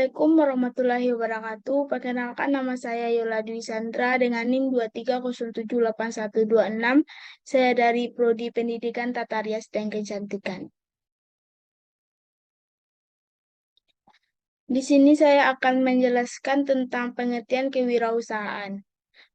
Assalamualaikum warahmatullahi wabarakatuh. Perkenalkan nama saya Yola Dwi Sandra dengan NIM 23078126. Saya dari Prodi Pendidikan Tata Rias dan Kecantikan. Di sini saya akan menjelaskan tentang pengertian kewirausahaan.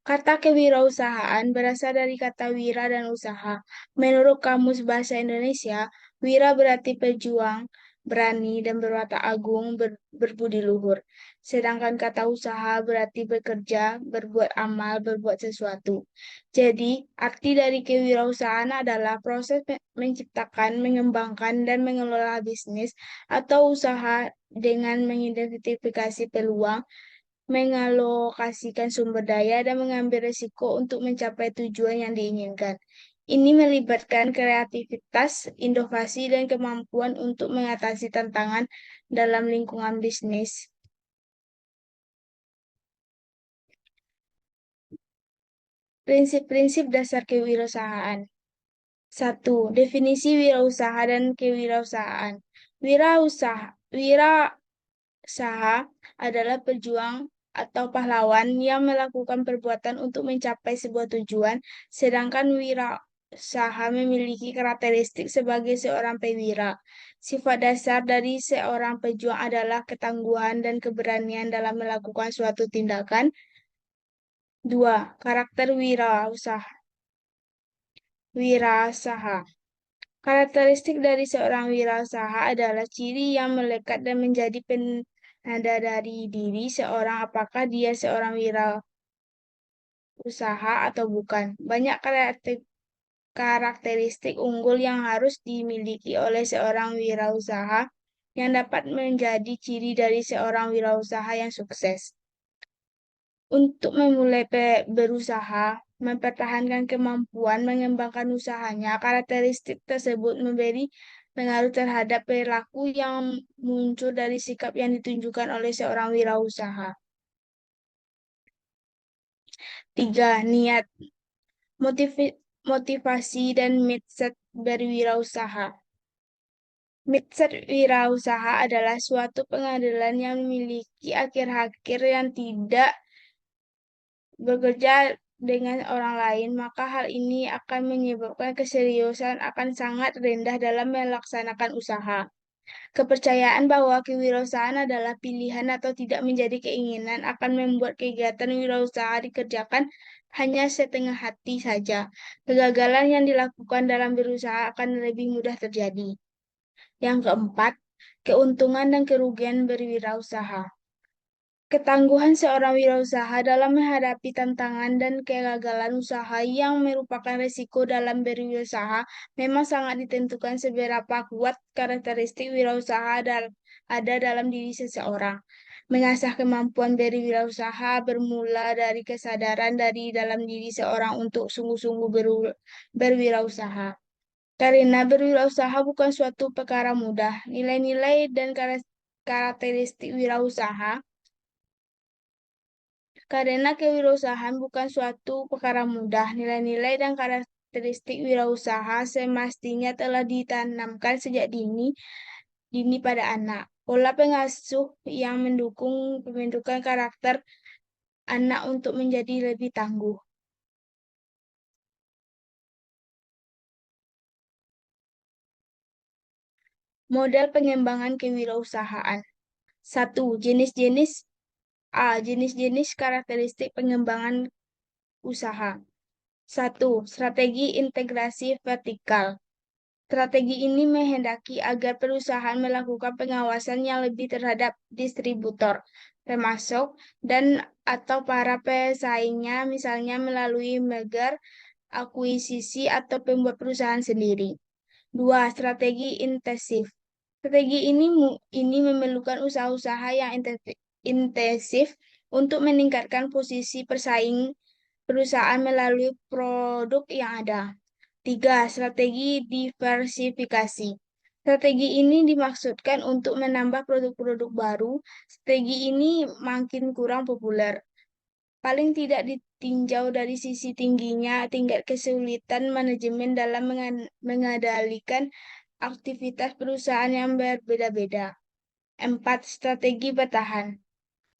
Kata kewirausahaan berasal dari kata wira dan usaha. Menurut Kamus Bahasa Indonesia, wira berarti pejuang, berani, dan berwatak agung, berbudi luhur. Sedangkan kata usaha berarti bekerja, berbuat amal, berbuat sesuatu. Jadi, arti dari kewirausahaan adalah proses menciptakan, mengembangkan, dan mengelola bisnis atau usaha dengan mengidentifikasi peluang, mengalokasikan sumber daya, dan mengambil risiko untuk mencapai tujuan yang diinginkan. Ini melibatkan kreativitas, inovasi, dan kemampuan untuk mengatasi tantangan dalam lingkungan bisnis. Prinsip-prinsip dasar kewirausahaan. 1. Definisi wirausaha dan kewirausahaan. Wirausaha adalah pejuang atau pahlawan yang melakukan perbuatan untuk mencapai sebuah tujuan, sedangkan wirausaha memiliki karakteristik sebagai seorang perwira. Sifat dasar dari seorang pejuang adalah ketangguhan dan keberanian dalam melakukan suatu tindakan. 2. Karakter wirausaha. Karakteristik dari seorang wirausaha adalah ciri yang melekat dan menjadi penanda dari diri seorang, apakah dia seorang wirausaha atau bukan. Banyak karakteristik unggul yang harus dimiliki oleh seorang wirausaha yang dapat menjadi ciri dari seorang wirausaha yang sukses. Untuk memulai berusaha, mempertahankan kemampuan mengembangkan usahanya, karakteristik tersebut memberi pengaruh terhadap perilaku yang muncul dari sikap yang ditunjukkan oleh seorang wirausaha. 3. Niat, motivasi, dan mindset berwirausaha. Mindset wirausaha adalah suatu pengadilan yang memiliki akhir-akhir yang tidak bekerja dengan orang lain, maka hal ini akan menyebabkan keseriusan akan sangat rendah dalam melaksanakan usaha. Kepercayaan bahwa kewirausahaan adalah pilihan atau tidak menjadi keinginan akan membuat kegiatan wirausaha dikerjakan hanya setengah hati saja. Kegagalan yang dilakukan dalam berusaha akan lebih mudah terjadi. Yang keempat, keuntungan dan kerugian berwirausaha. Ketangguhan seorang wirausaha dalam menghadapi tantangan dan kegagalan usaha yang merupakan risiko dalam berwirausaha memang sangat ditentukan seberapa kuat karakteristik wirausaha ada dalam diri seseorang. Mengasah kemampuan berwirausaha bermula dari kesadaran dari dalam diri seorang untuk sungguh-sungguh berwirausaha. Karena berwirausaha bukan suatu perkara mudah, nilai-nilai dan karakteristik wirausaha. Karena kewirausahaan bukan suatu perkara mudah, nilai-nilai dan karakteristik wirausaha semestinya telah ditanamkan sejak dini pada anak. Pola pengasuh yang mendukung pembentukan karakter anak untuk menjadi lebih tangguh. Model pengembangan kewirausahaan. 1. Jenis-jenis karakteristik pengembangan usaha. 1. Strategi integrasi vertikal. Strategi ini menghendaki agar perusahaan melakukan pengawasan yang lebih terhadap distributor, termasuk dan atau para pesaingnya, misalnya melalui merger, akuisisi, atau pembuat perusahaan sendiri. 2. Strategi intensif. Strategi ini memerlukan usaha-usaha yang intensif untuk meningkatkan posisi persaing perusahaan melalui produk yang ada. 3. Strategi diversifikasi. Strategi ini dimaksudkan untuk menambah produk-produk baru. Strategi ini makin kurang populer. Paling tidak ditinjau dari sisi tingginya tingkat kesulitan manajemen dalam mengendalikan aktivitas perusahaan yang berbeda-beda. 4. Strategi bertahan.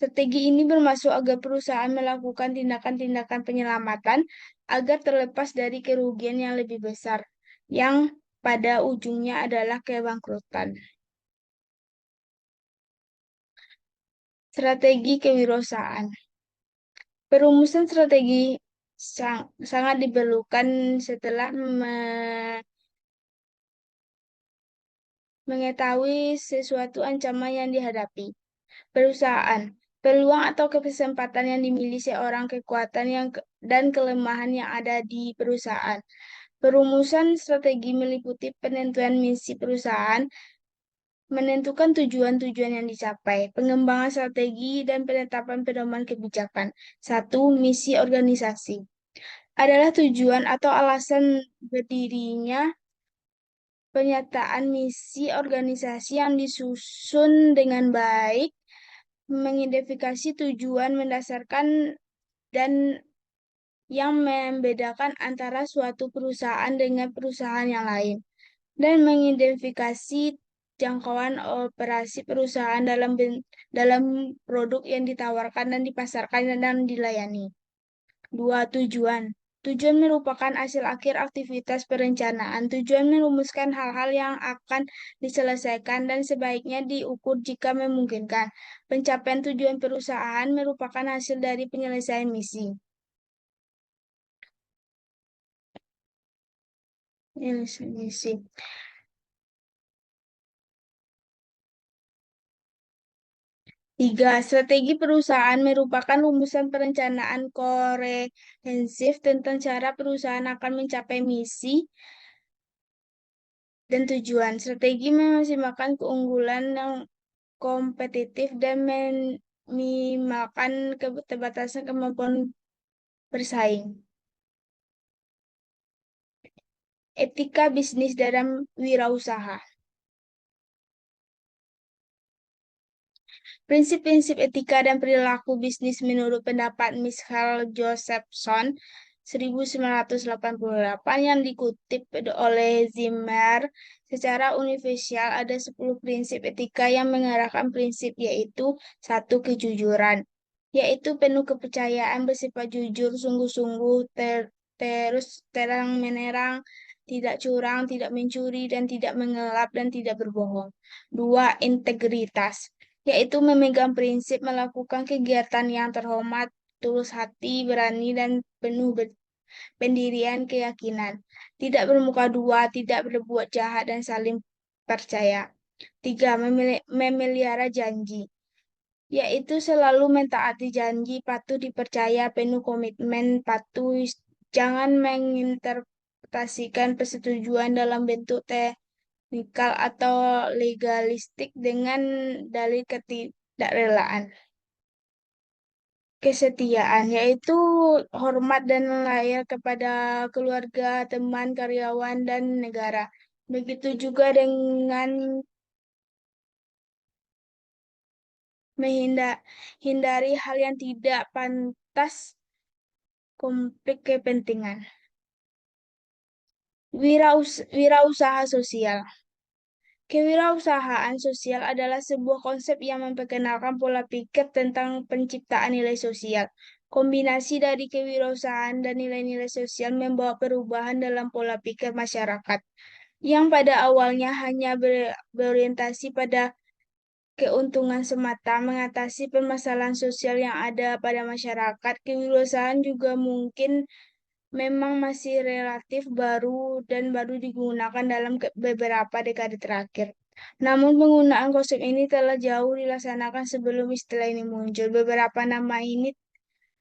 Strategi ini bermaksud agar perusahaan melakukan tindakan-tindakan penyelamatan agar terlepas dari kerugian yang lebih besar, yang pada ujungnya adalah kebangkrutan. Strategi kewirausahaan. Perumusan strategi sangat diperlukan setelah mengetahui sesuatu ancaman yang dihadapi. Perusahaan, peluang atau kesempatan yang dimiliki seorang, kekuatan dan kelemahan yang ada di perusahaan. Perumusan strategi meliputi penentuan misi perusahaan, menentukan tujuan-tujuan yang dicapai, pengembangan strategi, dan penetapan pedoman kebijakan. 1. Misi organisasi adalah tujuan atau alasan berdirinya. Penyataan misi organisasi yang disusun dengan baik, mengidentifikasi tujuan mendasarkan dan yang membedakan antara suatu perusahaan dengan perusahaan yang lain, dan mengidentifikasi jangkauan operasi perusahaan dalam produk yang ditawarkan dan dipasarkan dan dilayani. 2. Tujuan. Tujuan merupakan hasil akhir aktivitas perencanaan. Tujuan merumuskan hal-hal yang akan diselesaikan dan sebaiknya diukur jika memungkinkan. Pencapaian tujuan perusahaan merupakan hasil dari penyelesaian misi. Misi. 3. Strategi perusahaan merupakan rumusan perencanaan komprehensif tentang cara perusahaan akan mencapai misi dan tujuan. Strategi memaksimalkan keunggulan yang kompetitif dan meminimalkan keterbatasan kemampuan bersaing. Etika bisnis dalam wirausaha. Prinsip-prinsip etika dan perilaku bisnis menurut pendapat Michael Josephson 1988 yang dikutip oleh Zimmer secara universal ada 10 prinsip etika yang mengarahkan prinsip yaitu 1. Kejujuran, yaitu penuh kepercayaan, bersifat jujur, sungguh-sungguh, terus terang-menerang, tidak curang, tidak mencuri, dan tidak mengelap, dan tidak berbohong. 2. Integritas, yaitu memegang prinsip melakukan kegiatan yang terhormat, tulus hati, berani, dan penuh pendirian keyakinan. Tidak bermuka dua, tidak berbuat jahat, dan saling percaya. 3. Memelihara janji, yaitu selalu mentaati janji, patuh dipercaya, penuh komitmen, patuh, jangan menginterpretasikan persetujuan dalam bentuk teknikal atau legalistik dengan dalih ketidakrelaan. Kesetiaan, yaitu hormat dan layak kepada keluarga, teman, karyawan, dan negara. Begitu juga dengan menghindari hal yang tidak pantas, konflik kepentingan. Wirausaha sosial. Kewirausahaan sosial adalah sebuah konsep yang memperkenalkan pola pikir tentang penciptaan nilai sosial. Kombinasi dari kewirausahaan dan nilai-nilai sosial membawa perubahan dalam pola pikir masyarakat, yang pada awalnya hanya berorientasi pada keuntungan semata. Mengatasi permasalahan sosial yang ada pada masyarakat, kewirausahaan juga mungkin memang masih relatif baru dan baru digunakan dalam beberapa dekade terakhir. Namun penggunaan konsep ini telah jauh dilaksanakan sebelum istilah ini muncul. Beberapa nama ini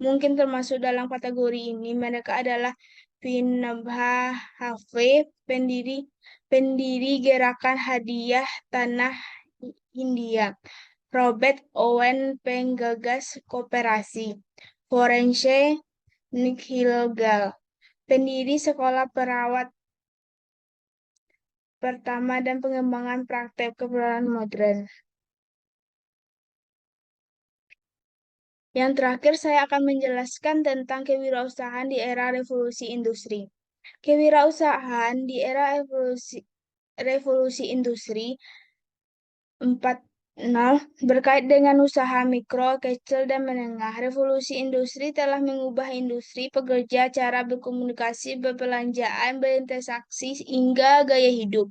mungkin termasuk dalam kategori ini. Mereka adalah Vinoba Bhave, pendiri pendiri gerakan hadiah tanah India. Robert Owen, penggagas koperasi. Florence Nightingale, pendiri sekolah perawat pertama dan pengembangan praktek keperawatan modern. Yang terakhir, saya akan menjelaskan tentang kewirausahaan di era revolusi industri. Kewirausahaan di era revolusi industri Nah, berkait dengan usaha mikro, kecil, dan menengah, revolusi industri telah mengubah industri, pekerja, cara berkomunikasi, berbelanjaan, berinteraksi, hingga gaya hidup.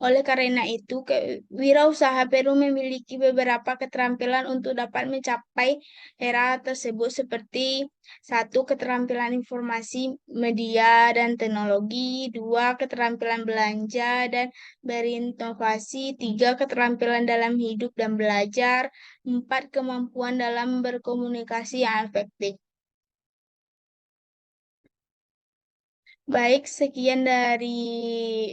Oleh karena itu, wirausaha perlu memiliki beberapa keterampilan untuk dapat mencapai era tersebut seperti satu, keterampilan informasi, media, dan teknologi, dua, keterampilan belanja dan berinovasi, tiga, keterampilan dalam hidup dan belajar, empat, kemampuan dalam berkomunikasi yang efektif. Baik, sekian dari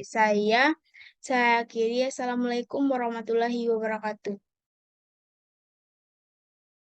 saya. Saya akhiri. Assalamualaikum warahmatullahi wabarakatuh.